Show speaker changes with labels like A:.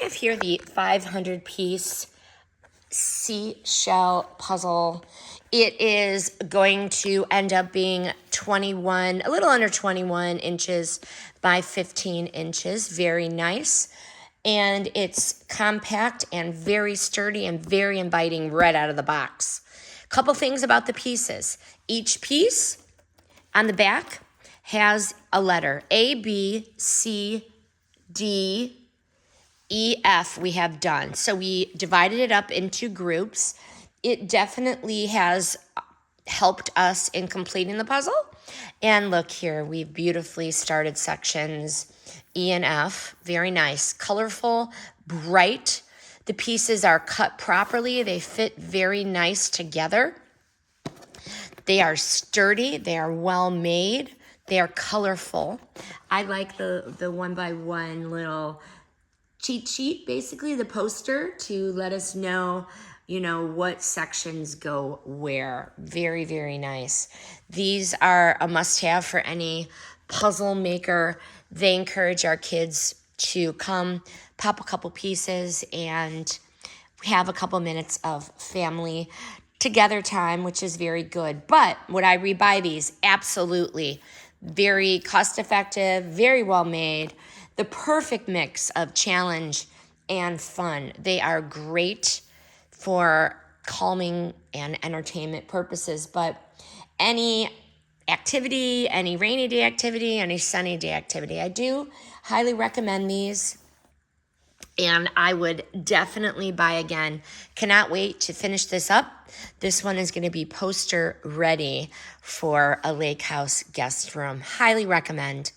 A: have here the 500 piece seashell puzzle. It is going to end up being a little under 21 inches by 15 inches. Very nice. And it's compact and very sturdy and very inviting right out of the box. Couple things about the pieces. Each piece on the back has a letter. A, B, C, D, E, F we have done. So we divided it up into groups. It definitely has helped us in completing the puzzle. And look here, we've beautifully started sections E and F. Very nice, colorful, bright. The pieces are cut properly. They fit very nice together. They are sturdy. They are well made. They are colorful. I like the one by one little cheat sheet, basically the poster to let us know, what sections go where. Very, very nice. These are a must-have for any puzzle maker. They encourage our kids to come, pop a couple pieces, and have a couple minutes of family together time, which is very good. But would I rebuy these? Absolutely. Very cost-effective, very well made. The perfect mix of challenge and fun. They are great for calming and entertainment purposes, but any activity, any rainy day activity, any sunny day activity, I do highly recommend these. And I would definitely buy again. Cannot wait to finish this up. This one is going to be poster ready for a lake house guest room. Highly recommend.